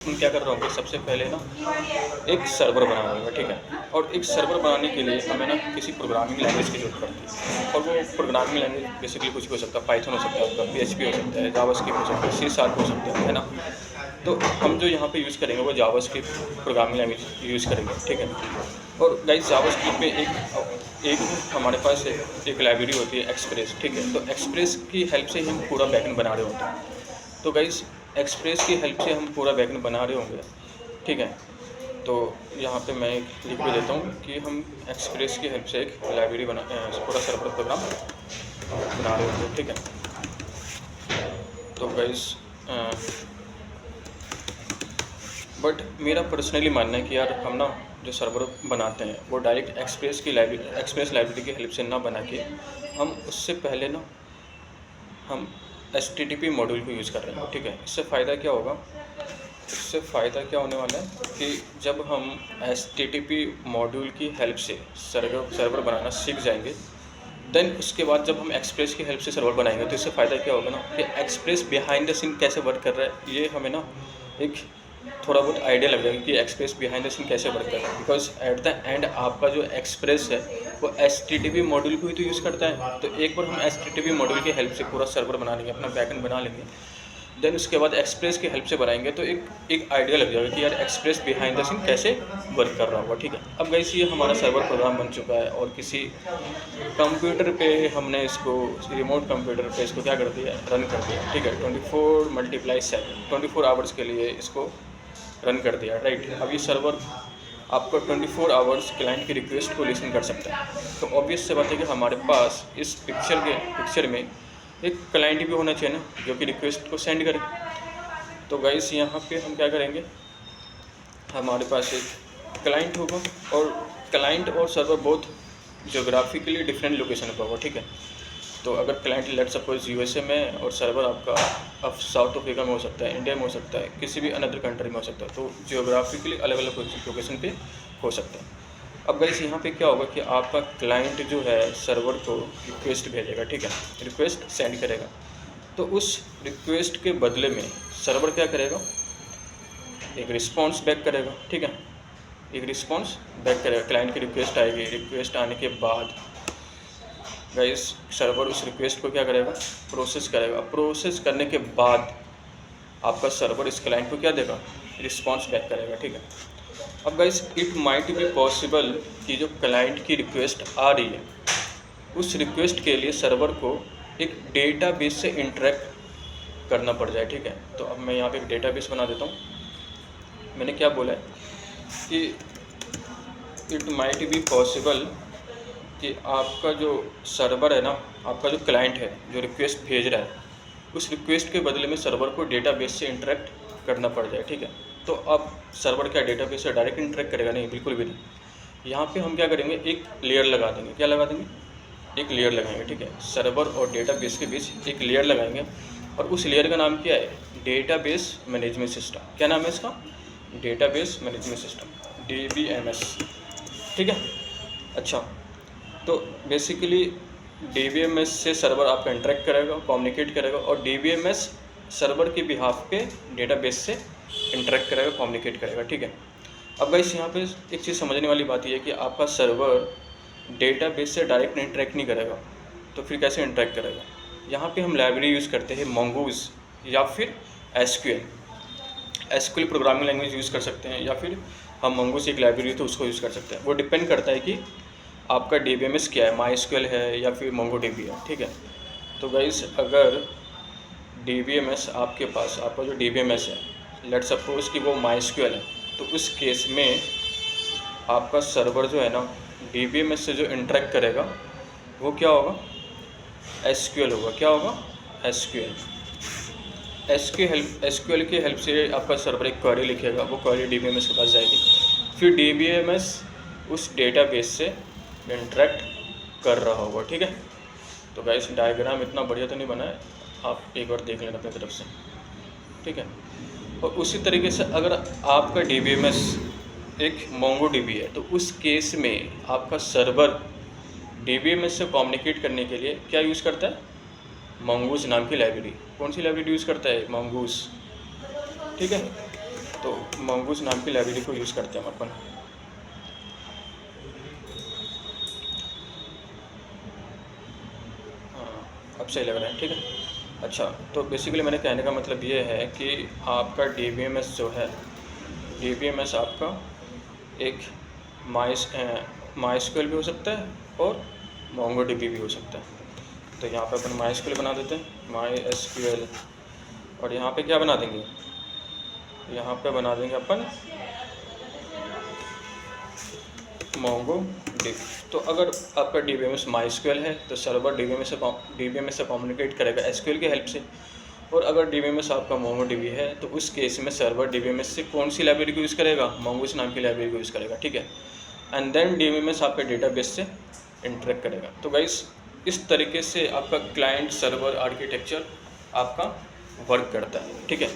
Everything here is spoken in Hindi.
हम क्या कर रहा हूँ कि सबसे पहले ना एक सर्वर बना रहा हूँ, ठीक है। और एक सर्वर बनाने के लिए हमें ना किसी प्रोग्रामिंग लैंग्वेज की ज़रूरत पड़ती है। और वो प्रोग्रामिंग लैंग्वेज बेसिकली कुछ भी हो सकता है, पाइथन हो सकता है, आपका पीएचपी हो सकता है, जावास्क्रिप्ट हो सकता है, सी शार्प हो सकता है ना। तो हम जो यहाँ पे यूज़ करेंगे वो जावास्क्रिप्ट प्रोग्रामिंग लैंग्वेज यूज़ करेंगे, ठीक है। और गाइस जावास्क्रिप्ट में एक हमारे पास एक लाइब्रेरी होती है एक्सप्रेस, ठीक है। तो एक्सप्रेस की हेल्प से ही हम पूरा बैकएंड बना रहे होते हैं। तो गाइस एक्सप्रेस की हेल्प से हम पूरा बैकएंड बना रहे होंगे, ठीक है। तो यहाँ पे मैं एक लिख भी देता हूँ कि हम एक्सप्रेस की हेल्प से एक लाइब्रेरी पूरा सर्वर प्रोग्राम बना रहे होंगे, ठीक है। तो गाइस बट मेरा पर्सनली मानना है कि यार हम ना जो सर्वर बनाते हैं वो डायरेक्ट एक्सप्रेस लाइब्रेरी की हेल्प से ना बना के हम उससे पहले ना हम HTTP मॉड्यूल को यूज़ कर रहे हैं, ठीक है। इससे फ़ायदा क्या होगा, इससे फ़ायदा क्या होने वाला है कि जब हम HTTP मॉड्यूल की हेल्प से सर्वर बनाना सीख जाएंगे, देन उसके बाद जब हम एक्सप्रेस की हेल्प से सर्वर बनाएंगे तो इससे फ़ायदा क्या होगा ना कि एक्सप्रेस बिहाइंड द सीन कैसे वर्क कर रहा है ये हमें ना एक थोड़ा बहुत आइडिया लग जाएगा कि एक्सप्रेस बिहाइंड द सीन कैसे वर्क कर रहा है। बिकॉज एट द एंड आपका जो एक्सप्रेस है वो HTTP मॉड्यूल को ही तो यूज़ करता है। तो एक बार हम HTTP मॉड्यूल की हेल्प से पूरा सर्वर बना लेंगे, अपना बैकएंड बना लेंगे, देन उसके बाद एक्सप्रेस की हेल्प से बनाएंगे तो एक आइडिया लग जाएगा कि यार एक्सप्रेस बिहाइंड द सीन कैसे वर्क कर रहा होगा, ठीक है। अब गाइस ये हमारा सर्वर प्रोग्राम बन चुका है और किसी कंप्यूटर पे हमने इसको रिमोट कंप्यूटर पे इसको क्या कर दिया, रन कर दिया, ठीक है। 24 आवर्स के लिए इसको रन कर दिया, राइट। अब ये सर्वर आपको 24 आवर्स क्लाइंट की रिक्वेस्ट को लिसन कर सकता है। तो ऑब्वियस से बात है कि हमारे पास इस पिक्चर में एक क्लाइंट भी होना चाहिए ना जो कि रिक्वेस्ट को सेंड करे। तो गाइस यहाँ पे हम क्या करेंगे, हमारे पास एक क्लाइंट होगा और क्लाइंट और सर्वर बहुत जोग्राफिकली डिफरेंट लोकेशन पर होगा, ठीक है। तो अगर क्लाइंट लेट सपोज USA में और सर्वर आपका साउथ अफ्रीका में हो सकता है, इंडिया में हो सकता है, किसी भी अनदर कंट्री में हो सकता है, तो जियोग्राफिकली अलग अलग लोकेशन पे हो सकता है। अब गाइस यहाँ पे क्या होगा कि आपका क्लाइंट जो है सर्वर को रिक्वेस्ट भेजेगा, ठीक है, रिक्वेस्ट सेंड करेगा। तो उस रिक्वेस्ट के बदले में सर्वर क्या करेगा, एक रिस्पॉन्स बैक करेगा, ठीक है, एक रिस्पॉन्स बैक करेगा। क्लाइंट की रिक्वेस्ट आएगी, रिक्वेस्ट आने के बाद गाइस सर्वर उस रिक्वेस्ट को क्या करेगा, प्रोसेस करेगा। प्रोसेस करने के बाद आपका सर्वर इस क्लाइंट को क्या देगा, रिस्पॉन्स बैक करेगा, ठीक है। अब guys it might be possible कि जो क्लाइंट की रिक्वेस्ट आ रही है उस रिक्वेस्ट के लिए सर्वर को एक डेटाबेस से इंटरेक्ट करना पड़ जाए, ठीक है। तो अब मैं यहाँ पे एक डेटाबेस बना देता हूँ। मैंने क्या बोला है कि इट माइट बी पॉसिबल कि आपका जो सर्वर है ना, आपका जो क्लाइंट है जो रिक्वेस्ट भेज रहा है, उस रिक्वेस्ट के बदले में सर्वर को डेटाबेस से इंटरेक्ट करना पड़ जाए, ठीक है। तो अब सर्वर क्या डेटाबेस से डायरेक्ट इंटरेक्ट करेगा, नहीं, बिल्कुल भी नहीं। यहाँ पे हम क्या करेंगे, एक लेयर लगा देंगे। क्या लगा देंगे, एक लेयर लगाएंगे, ठीक है। सर्वर और डेटाबेस के बीच एक लेयर लगाएंगे और उस लेयर का नाम क्या है, डेटाबेस मैनेजमेंट सिस्टम। क्या नाम है इसका, डेटाबेस मैनेजमेंट सिस्टम, DBMS, ठीक है। अच्छा, तो बेसिकली DBMS से सर्वर आपका इंटरेक्ट करेगा, कम्युनिकेट करेगा, और DBMS सर्वर के बिहाफ पे डेटाबेस से इंटरेक्ट करेगा, कम्युनिकेट करेगा, ठीक है। अब गाइस यहाँ पे एक चीज़ समझने वाली बात यह है कि आपका सर्वर डेटाबेस से डायरेक्ट इंटरेक्ट नहीं करेगा, तो फिर कैसे इंटरेक्ट करेगा। यहाँ पे हम लाइब्रेरी यूज़ करते हैं मंगूज या फिर SQL प्रोग्रामिंग लैंग्वेज यूज़ कर सकते हैं, या फिर हम मंगूज एक लाइब्रेरी तो उसको यूज़ कर सकते हैं। वो डिपेंड करता है कि आपका DBMS क्या है, MySQL है या फिर MongoDB है, ठीक है। तो गाइस अगर DBMS आपके पास, आपका जो DBMS है लेट सपोज कि वो MySQL है, तो उस केस में आपका सर्वर जो है ना DBMS से जो इंटरेक्ट करेगा वो क्या होगा, SQL होगा। क्या होगा, SQL की हेल्प से आपका सर्वर एक क्वेरी लिखेगा, वो क्वेरी DBMS के पास जाएगी, फिर DBMS उस डेटाबेस से इंटरेक्ट कर रहा होगा, ठीक है। तो गाइस डायग्राम इतना बढ़िया तो नहीं बना है, आप एक बार देख लेना अपनी तरफ से, ठीक है। और उसी तरीके से अगर आपका DBMS एक MongoDB है तो उस केस में आपका सर्वर DBMS से कम्युनिकेट करने के लिए क्या यूज़ करता है, मंगूस नाम की लाइब्रेरी। कौन सी लाइब्रेरी यूज़ करता है, मंगूस, ठीक है। तो mongoose नाम की लाइब्रेरी को यूज़ करते हैं हम अपन। हाँ, अब सही लग रहा है, ठीक है। अच्छा, तो बेसिकली मैंने कहने का मतलब ये है कि आपका DBMS जो है, DBMS आपका एक MySQL भी हो सकता है और MongoDB भी हो सकता है। तो यहाँ पे अपन MySQL बना देते हैं, MySQL, और यहाँ पे क्या बना देंगे, यहाँ पे बना देंगे अपन MongoDB। तो अगर आपका DBMS MySQL है तो सर्वर DBMS से कम्युनिकेट करेगा SQL की हेल्प से, और अगर DBMS आपका MongoDB है तो उस केस में सर्वर DBMS से कौन सी लाइब्रेरी को यूज़ करेगा, Mongoose नाम की लाइब्रेरी को यूज़ करेगा, ठीक है। एंड देन DBMS आपके डेटाबेस से इंटरेक्ट करेगा। तो गाइस इस तरीके से आपका क्लाइंट सर्वर आर्किटेक्चर आपका वर्क करता है, ठीक है।